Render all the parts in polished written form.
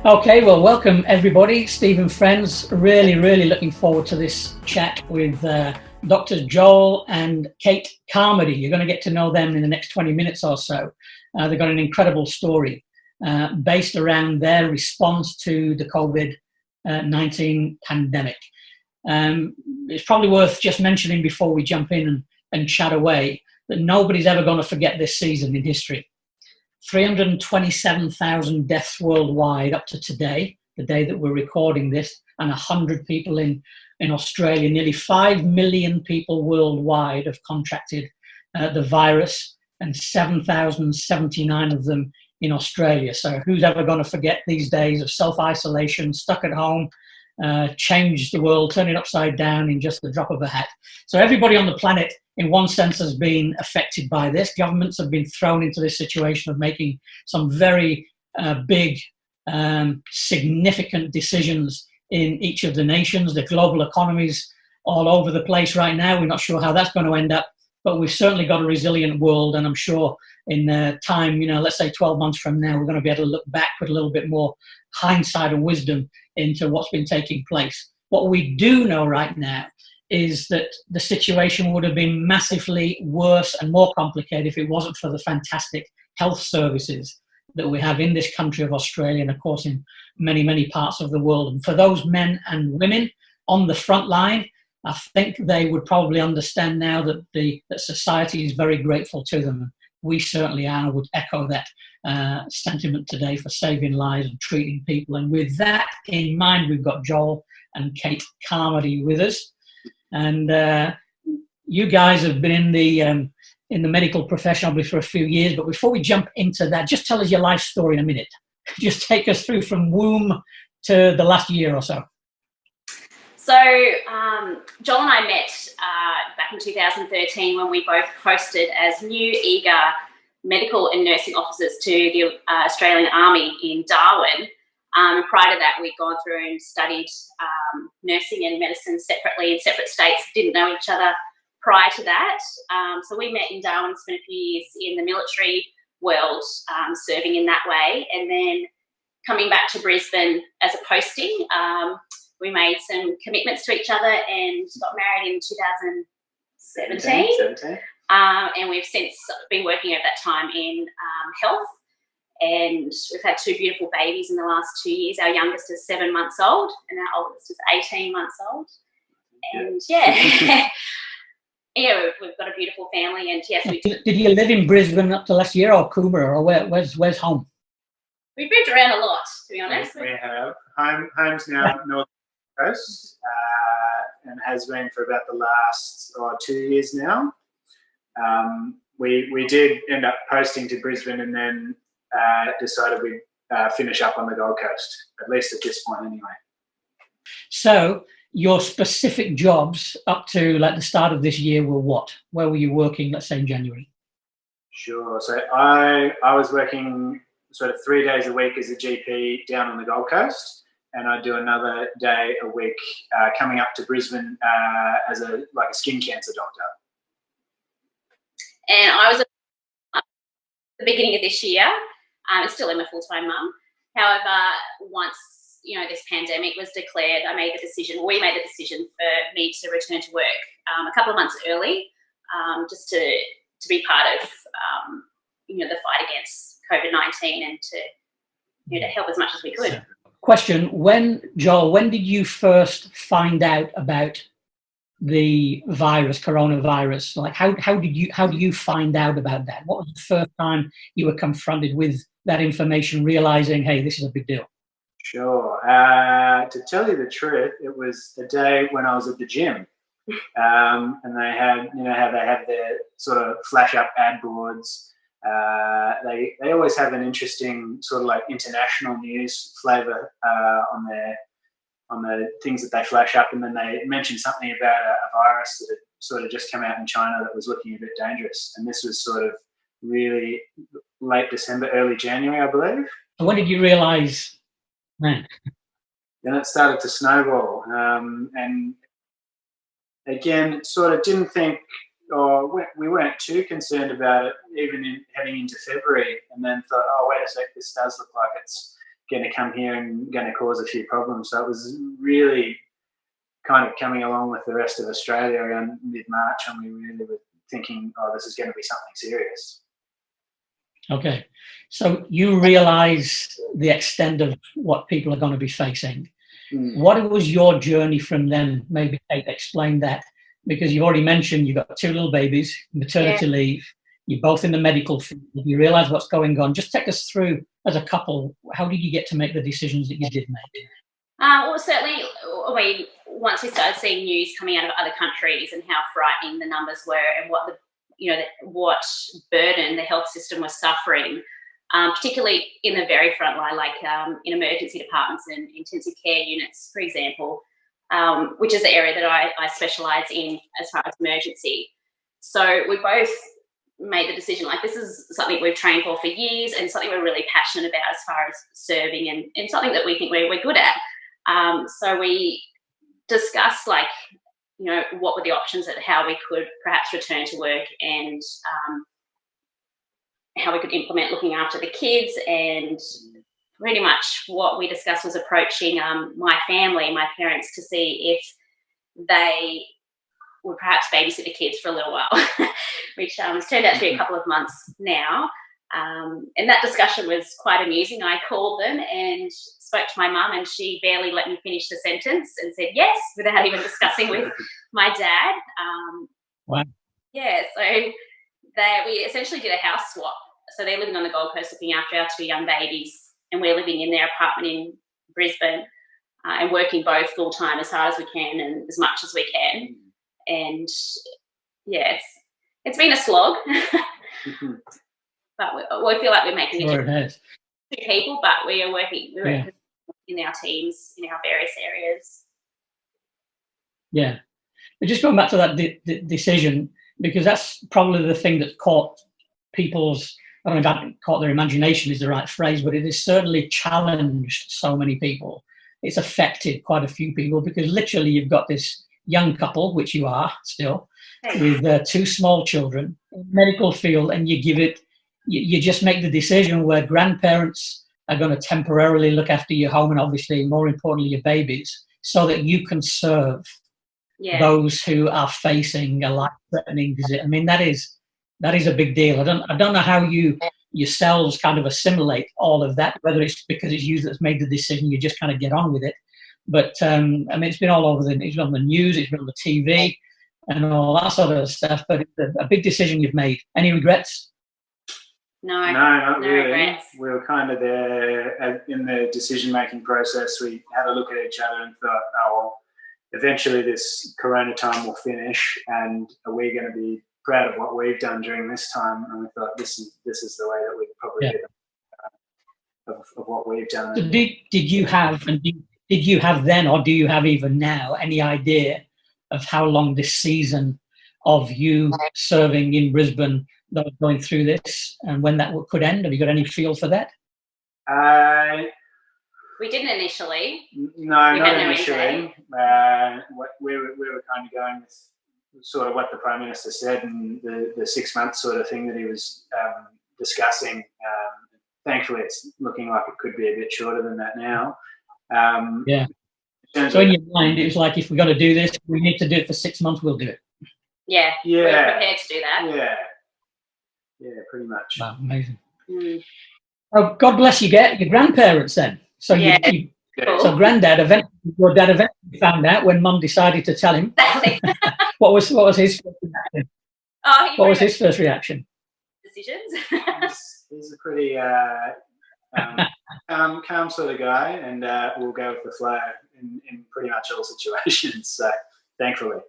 Okay, well, welcome everybody, Stephen friends. Really looking forward to this chat with Dr. Joel and Kate Carmody. You're going to get to know them in the next 20 minutes or so. They've got an incredible story based around their response to the COVID-19 pandemic. It's probably worth just mentioning before we jump in and chat away that nobody's ever going to forget this season in history. 327,000 deaths worldwide up to today, the day that we're recording this, and 100 people in Australia. Nearly 5 million people worldwide have contracted the virus, and 7,079 of them in Australia. So who's ever going to forget these days of self-isolation, stuck at home, changed the world, turn it upside down in just the drop of a hat. So everybody on the planet, in one sense, has been affected by this. Governments have been thrown into this situation of making some very big, significant decisions in each of the nations. The global economy's all over the place right now. We're not sure how that's going to end up, but we've certainly got a resilient world, and I'm sure in time, let's say 12 months from now, we're going to be able to look back with a little bit more hindsight and wisdom into what's been taking place. What we do know right now is that the situation would have been massively worse and more complicated if it wasn't for the fantastic health services that we have in this country of Australia, and of course in many parts of the world. And for those men and women on the front line, I think they would probably understand now that that society is very grateful to them. We certainly are. I would echo that sentiment today for saving lives and treating people. And with that in mind, we've got Joel and Kate Carmody with us. And you guys have been in the medical profession obviously for a few years. But before we jump into that, just tell us your life story in a minute. Just take us through from womb to the last year or so. So Joel and I met back in 2013 when we both posted as new, eager medical and nursing officers to the Australian Army in Darwin. Prior to that, we'd gone through and studied nursing and medicine separately in separate states, didn't know each other prior to that. So we met in Darwin, spent a few years in the military world, serving in that way. And then coming back to Brisbane as a posting, we made some commitments to each other and got married in 2017. And we've since been working over that time in health. And we've had two beautiful babies in the last 2 years. Our youngest is 7 months old and our oldest is 18 months old. And yeah, we've got a beautiful family. And yes, Did you live in Brisbane up to last year, or Coomera, or where's home? We've moved around a lot, to be honest. We have. Home's now North Coast and has been for about the last 2 years now. We did end up posting to Brisbane and then decided we'd finish up on the Gold Coast, at least at this point anyway. So your specific jobs up to like the start of this year were what? Where were you working, let's say in January? Sure. So I was working sort of 3 days a week as a GP down on the Gold Coast, and I do another day a week coming up to Brisbane as a skin cancer doctor. And I was at the beginning of this year. Still am a full-time mum. However, once this pandemic was declared, we made the decision for me to return to work a couple of months early, just to be part of the fight against COVID-19 and to help as much as we could. Question: Joel, when did you first find out about the coronavirus? Like, how do you find out about that? What was the first time you were confronted with that information, realizing, hey, this is a big deal? Sure. To tell you the truth, it was the day when I was at the gym, and they had, how they have their sort of flash up ad boards. They always have an interesting sort of like international news flavour on the things that they flash up, and then they mentioned something about a virus that had sort of just come out in China that was looking a bit dangerous. And this was sort of really late December, early January, I believe. And when did you realise, man? Then it started to snowball. And again, sort of didn't think, or we weren't too concerned about it, even heading into February, and then thought, oh, wait a sec, this does look like going to come here and going to cause a few problems. So it was really kind of coming along with the rest of Australia around mid-March, and we really were thinking, oh, this is going to be something serious. Okay. So you realise the extent of what people are going to be facing. What was your journey from then? Maybe Kate, explain that, because you've already mentioned you've got 2 little babies, maternity leave, you're both in the medical field, you realise what's going on. Just take us through, as a couple, how did you get to make the decisions that you did make? Well, certainly, once we started seeing news coming out of other countries and how frightening the numbers were, and what what burden the health system was suffering, particularly in the very front line, like in emergency departments and intensive care units, for example, which is the area that I specialise in as far as emergency. So we both made the decision, like, this is something we've trained for years and something we're really passionate about as far as serving, and something that we think we're good at. So we discussed, like, what were the options and how we could perhaps return to work, and how we could implement looking after the kids. And pretty much what we discussed was approaching my family, my parents, to see if they would perhaps babysit the kids for a little while, which has turned out to be a couple of months now. And that discussion was quite amusing. I called them and spoke to my mum, and she barely let me finish the sentence and said yes without even discussing with my dad. Wow. Yeah, so we essentially did a house swap. So they're living on the Gold Coast looking after our 2 young babies, and we're living in their apartment in Brisbane, and working both full-time as hard as we can and as much as we can. And yeah, it's been a slog, but we feel like we're making a difference to people, but we're working in our teams, in our various areas. Yeah. But just going back to that decision, because that's probably the thing that caught people's, I don't know if caught their imagination is the right phrase, but it has certainly challenged so many people. It's affected quite a few people, because literally you've got this young couple, which you are still, with 2 small children in the medical field, and you just make the decision where grandparents are going to temporarily look after your home, and obviously, more importantly, your babies, so that you can serve those who are facing a life-threatening disease. I mean, that is a big deal. I don't know how you yourselves kind of assimilate all of that, whether it's because it's you that's made the decision, you just kind of get on with it. But I mean, it's been all over it's been on the news, it's been on the TV, and all that sort of stuff. But it's a big decision you've made. Any regrets? No, not really. Regrets. We were kind of there in the decision-making process. We had a look at each other and thought, oh, well, eventually this Corona time will finish, and are we going to be proud of what we've done during this time? And we thought this is the way that we could probably get of what we've done. So did you have, and did you have then, or do you have even now, any idea of how long this season of you serving in Brisbane, going through this, and when that could end? Have you got any feel for that? We didn't initially. No, not initially. We were kind of going with sort of what the Prime Minister said, and the 6 months sort of thing that he was discussing. Thankfully, it's looking like it could be a bit shorter than that now. So in your mind, it was like, if we're going to do this, we need to do it for 6 months, we'll do it. Yeah. We're prepared to do that. Yeah, pretty much. Wow, amazing. Oh, God bless you, your grandparents then. So so Granddad your dad eventually found out when Mum decided to tell him. What was his first reaction? What was his first reaction? Decisions. He's a pretty calm sort of guy, and we'll go with the flow in pretty much all situations. So, thankfully.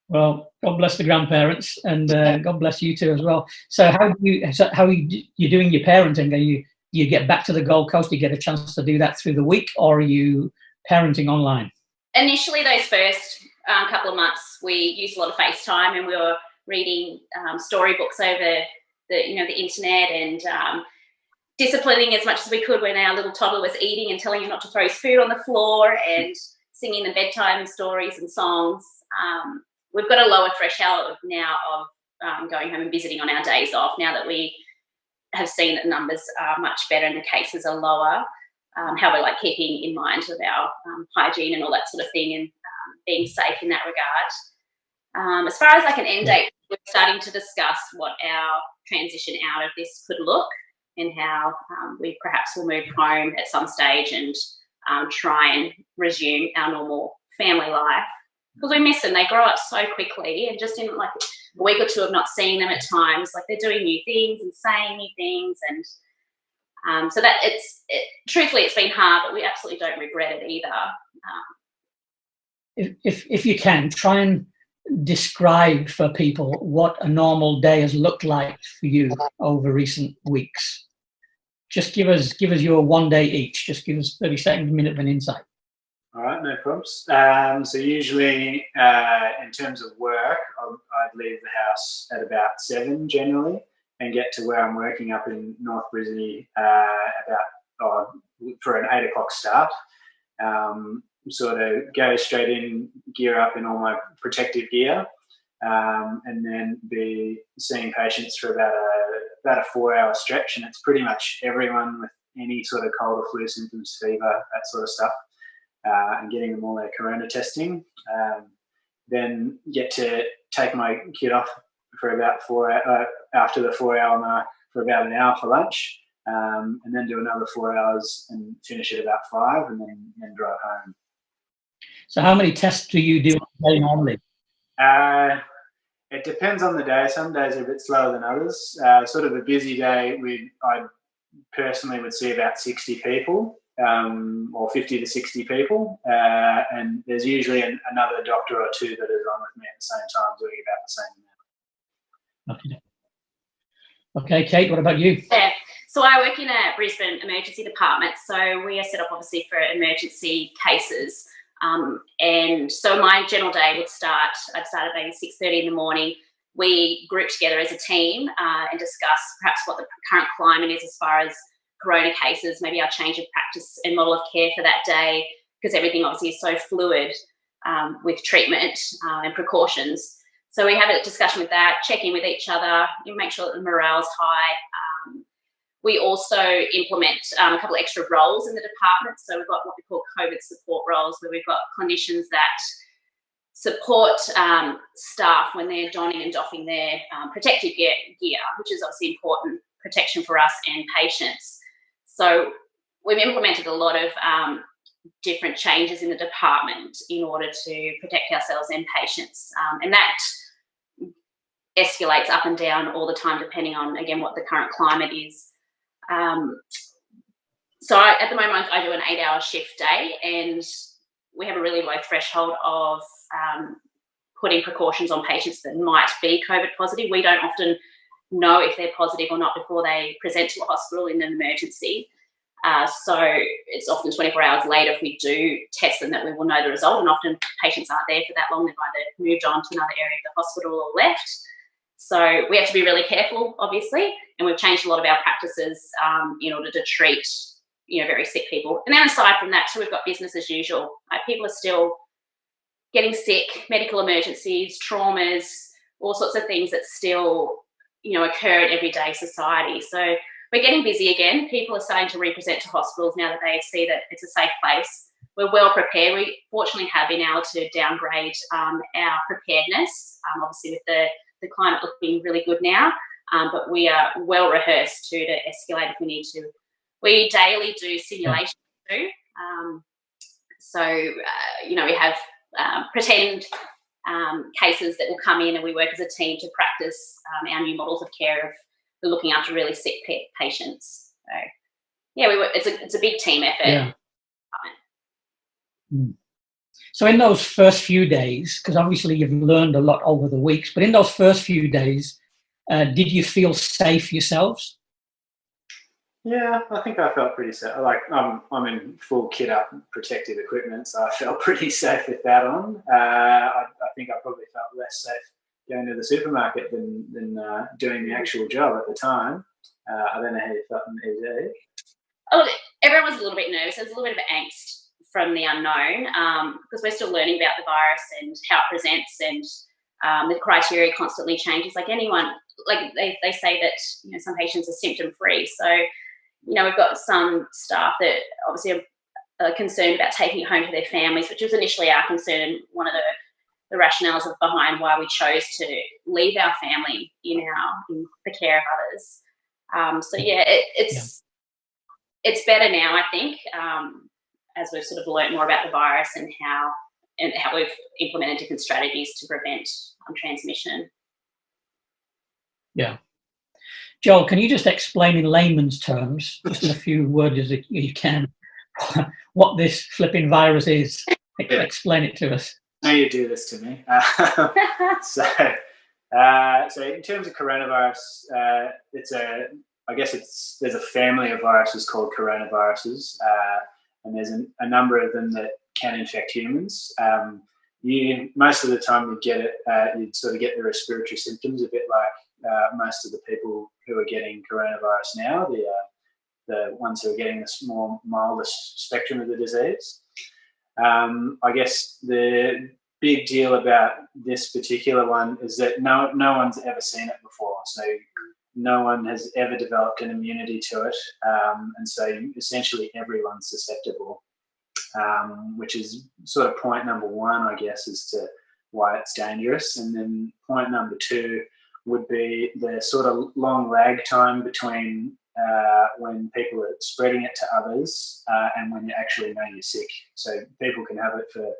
Well, God bless the grandparents, and God bless you too as well. So, how are you doing your parenting? Do you get back to the Gold Coast? Do you get a chance to do that through the week, or are you parenting online? Initially, those first couple of months, we used a lot of FaceTime, and we were reading storybooks over the internet, and disciplining as much as we could when our little toddler was eating, and telling him not to throw his food on the floor, and singing the bedtime stories and songs. We've got a lower threshold now of going home and visiting on our days off, now that we have seen that the numbers are much better and the cases are lower. However, like keeping in mind of our hygiene and all that sort of thing, and being safe in that regard. As far as like an end date, we're starting to discuss what our transition out of this could look, and how we perhaps will move home at some stage and try and resume our normal family life, because we miss them. They grow up so quickly, and just in like a week or two of not seeing them at times, like they're doing new things and saying new things, and so that truthfully it's been hard, but we absolutely don't regret it either. If you can, try and describe for people what a normal day has looked like for you over recent weeks. Just give us your one day each. Just give us 30 seconds, a minute of an insight. All right, no problems. So usually in terms of work, I'd leave the house at about 7 generally, and get to where I'm working up in North Brisbane for an 8 o'clock start. Sort of go straight in, gear up in all my protective gear, and then be seeing patients for about a 4-hour stretch. And it's pretty much everyone with any sort of cold or flu symptoms, fever, that sort of stuff, and getting them all their corona testing. Then get to take my kid off for about after the 4-hour mark for about an hour for lunch, and then do another 4 hours and finish at about 5, and then drive home. So how many tests do you do normally? It depends on the day. Some days are a bit slower than others. Sort of a busy day, I personally would see about 60 people, or 50 to 60 people, and there's usually another doctor or two that is on with me at the same time doing about the same amount. Okay, Kate, what about you? Yeah. So I work in a Brisbane emergency department. So we are set up obviously for emergency cases. And so my general day I'd start at maybe 6:30 in the morning. We group together as a team and discuss perhaps what the current climate is as far as corona cases, maybe our change of practice and model of care for that day, because everything obviously is so fluid with treatment and precautions. So we have a discussion with that, check in with each other, make sure that the morale's high. We also implement a couple of extra roles in the department. So we've got what we call COVID support roles, where we've got clinicians that support staff when they're donning and doffing their protective gear, which is obviously important protection for us and patients. So we've implemented a lot of different changes in the department in order to protect ourselves and patients. And that escalates up and down all the time, depending on, again, what the current climate is. So at the moment, I do an 8-hour shift day, and we have a really low threshold of putting precautions on patients that might be COVID positive. We don't often know if they're positive or not before they present to a hospital in an emergency. So it's often 24 hours later, if we do test them, that we will know the result. And often patients aren't there for that long. They've either moved on to another area of the hospital or left. So we have to be really careful, obviously, and we've changed a lot of our practices in order to treat, very sick people. And then aside from that, so we've got business as usual. People are still getting sick, medical emergencies, traumas, all sorts of things that still, occur in everyday society. So we're getting busy again. People are starting to represent to hospitals now that they see that it's a safe place. We're well prepared. We fortunately have been able to downgrade our preparedness, obviously with the climate looking really good now, but we are well rehearsed to escalate if we need to. We daily do simulations too. We have pretend cases that will come in, and we work as a team to practice our new models of care of looking after really sick patients. So, it's a big team effort. Yeah. So in those first few days, because obviously you've learned a lot over the weeks, but in those first few days, did you feel safe yourselves? Yeah, I think I felt pretty safe. I'm in full kit up protective equipment, so I felt pretty safe with that on. I think I probably felt less safe going to the supermarket than doing the actual job at the time. I don't know how you felt in the ED. Oh, everyone was a little bit nervous. There was a little bit of angst from the unknown, because we're still learning about the virus and how it presents, and The criteria constantly changes. Like anyone, like they say that, you know, some patients are symptom free. So, you know, we've got some staff that obviously are concerned about taking it home to their families, which was initially our concern. One of the rationales behind why we chose to leave our family in the care of others. So yeah, it's better now, I think, as we've sort of learnt more about the virus and how we've implemented different strategies to prevent transmission. Yeah. Joel, can you just explain in layman's terms, just in a few words as you can, what this flipping virus is? Explain it to us. I know you do this to me. So in terms of coronavirus, there's a family of viruses called coronaviruses, and there's a number of them that can infect humans. Most of the time you get it, you'd sort of get the respiratory symptoms, a bit like most of the people who are getting coronavirus now, the ones who are getting the more mildest spectrum of the disease. I guess the big deal about this particular one is that no one's ever seen it before. So no one has ever developed an immunity to it. And so essentially everyone's susceptible, which is sort of point number one, I guess, as to why it's dangerous. And then point number two would be the sort of long lag time between when people are spreading it to others and when you actually know you're sick. So people can have it for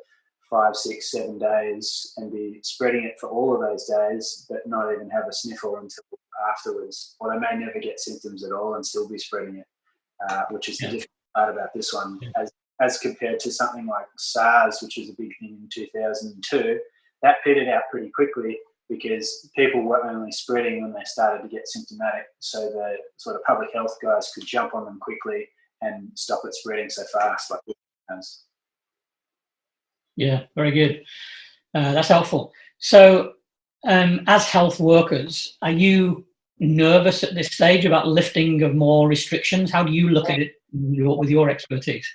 5, 6, 7 days and be spreading it for all of those days, but not even have a sniffle until afterwards. Or they may never get symptoms at all and still be spreading it, which is the difficult part about this one. As compared to something like SARS, which was a big thing in 2002, that petered out pretty quickly because people were only spreading when they started to get symptomatic. So the sort of public health guys could jump on them quickly and stop it spreading so fast like it has. Yeah, very good. That's helpful. So as health workers, are you nervous at this stage about lifting of more restrictions? How do you look at it with your expertise?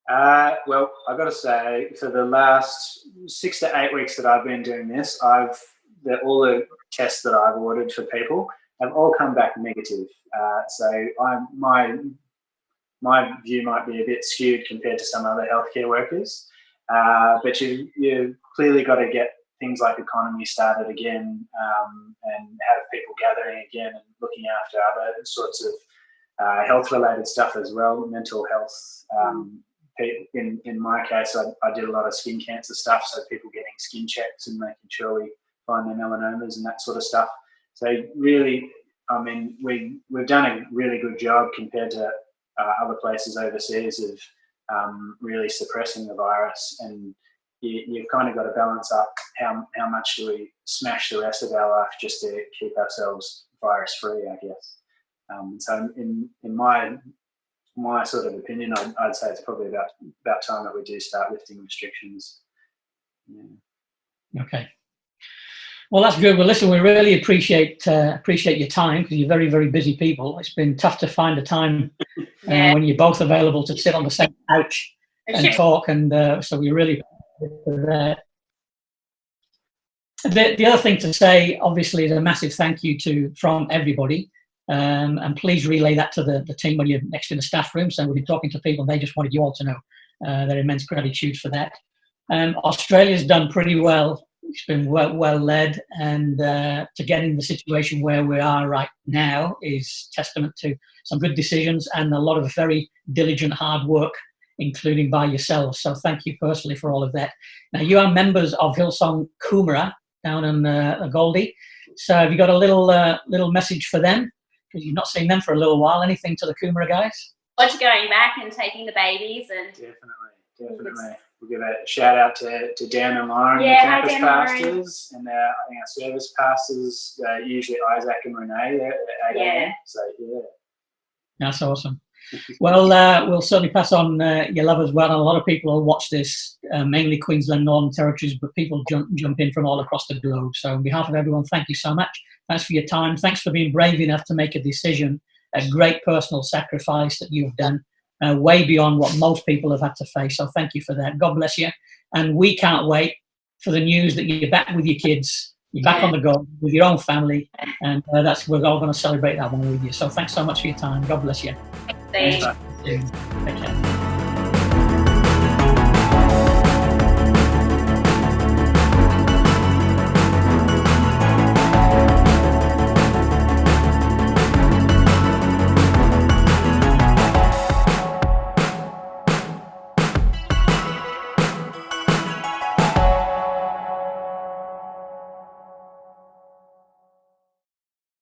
Well, I've got to say, for the last 6 to 8 weeks that I've been doing this, all the tests that I've ordered for people have all come back negative. So my view might be a bit skewed compared to some other healthcare workers. But you've clearly got to get things like economy started again, and have people gathering again and looking after other sorts of health-related stuff as well, mental health. In my case, I did a lot of skin cancer stuff, so people getting skin checks and making sure we find their melanomas and that sort of stuff. So really, I mean, we've done a really good job compared to other places overseas of really suppressing the virus, and you've kind of got to balance up how much do we smash the rest of our life just to keep ourselves virus free, I guess. So in my sort of opinion, I'd say it's probably about time that we do start lifting restrictions. Yeah. Okay. Well, that's good. Well, listen, we really appreciate your time, because you're very, very busy people. It's been tough to find a time when you're both available to sit on the same couch and talk, and so we really appreciate that. The other thing to say, obviously, is a massive thank you from everybody, and please relay that to the team when you're next in the staff room. So we've been talking to people, and they just wanted you all to know their immense gratitude for that. Australia's done pretty well. It's been well led, and to get in the situation where we are right now is testament to some good decisions and a lot of very diligent hard work, including by yourselves. So thank you personally for all of that. Now, you are members of Hillsong Coomera down in Goldie. So have you got a little message for them? Because you've not seen them for a little while. Anything to the Coomera guys? Watch going back and taking the babies. And Definitely. We'll give a shout out to Dan and Lauren, the campus pastors, and I think our service pastors, usually Isaac and Renee. They're at 8 a.m. So that's awesome. Well, we'll certainly pass on your love as well. And a lot of people will watch this, mainly Queensland, Northern Territories, but people jump in from all across the globe. So on behalf of everyone, thank you so much. Thanks for your time. Thanks for being brave enough to make a decision, a great personal sacrifice that you've done. Way beyond what most people have had to face. So thank you for that. God bless you. And we can't wait for the news that you're back with your kids, you're back on the go with your own family, and we're all going to celebrate that one with you. So thanks so much for your time. God bless you. Thanks. Take care.